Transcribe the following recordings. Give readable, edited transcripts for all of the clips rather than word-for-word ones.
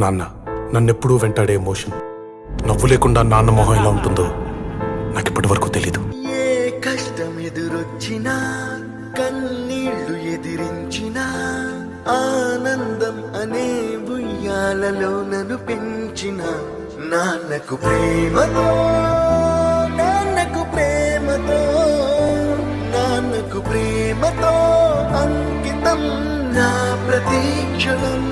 నాన్న నన్నెప్పుడూ వెంటాడే ఎమోషన్. నవ్వు లేకుండా నాన్న మొహం ఎలా ఉంటుందో నాకు ఇప్పటి వరకు తెలీదు. ఏ కష్టం ఎదురొచ్చినా, కన్నీళ్లు ఎదిరించినా, ఆనందం అనే ఉయ్యాలలో నన్ను పెంచిన నాన్నకు ప్రేమతో, నాన్నకు ప్రేమతో, నాన్నకు ప్రేమతో అంకితం నా ప్రతీక్షణం.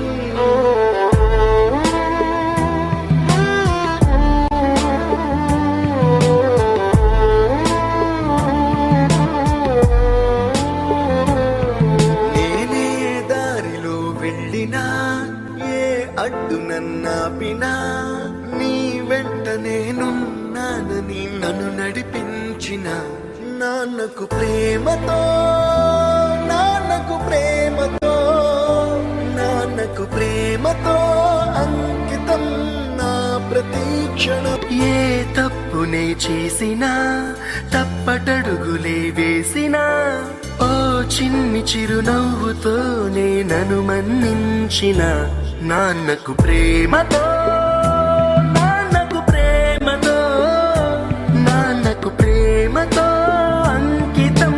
నేనే దారిలో వెళ్ళినా, ఏ అడ్డు నన్నాపినా, నీ వెంట నేనున్నానని నన్ను నడిపించిన నాన్నకు ప్రేమతో, నాన్నకు ప్రేమతో, నాన్నకు ప్రేమతో అంకితం నా ప్రతీక్షణం. ఏ తప్పునే చేసినా, తప్పటడుగులే వేసినా, ఓ చిన్ని చిరునవ్వుతోనే నన్ను మన్నించిన నాన్నకు ప్రేమతో, నాన్నకు ప్రేమతో, నాన్నకు ప్రేమతో అంకితం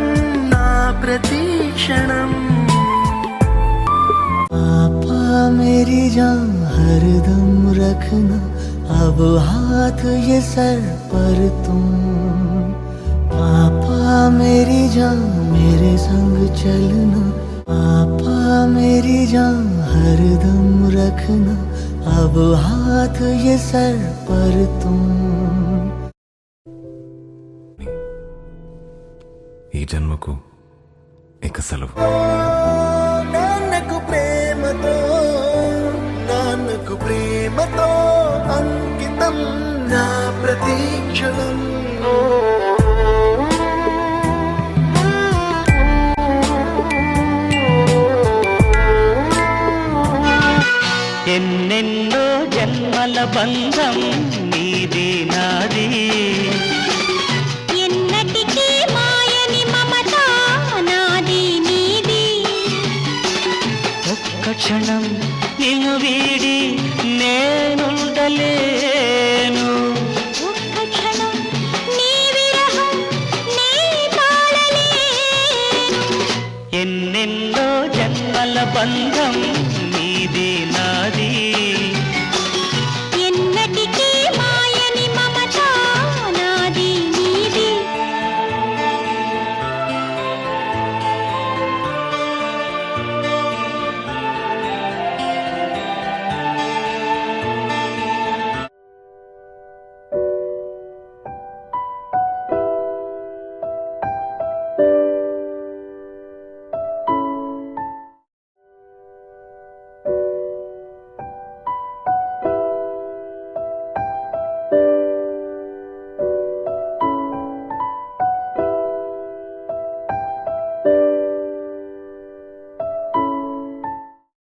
నా ప్రతీక్షణం. पापा मेरी जान हरदम रखना, अब हाथ ये सर पर तुम. पापा मेरी जान मेरे संग चलना, पापा मेरी जान हरदम रखना, अब हाथ ये सर पर तुम. ఈ జన్మకు ఇక సెలవు. నాన్నకు ప్రేమతో, నాన్నకు ప్రేమతో అంకితం నా ప్రతీక్షణం. ఎన్నెన్నో జన్మల బంధం నీది నాది, ఎన్నటికీ మాయని మమత నాది నీది. ఒక్క క్షణం నిన్ను వీడి నేనుండలేను. ఒక్క క్షణం నీ విరహం నే తాళలేను. ఎన్నెన్నో జన్మల బంధం నీది నాది.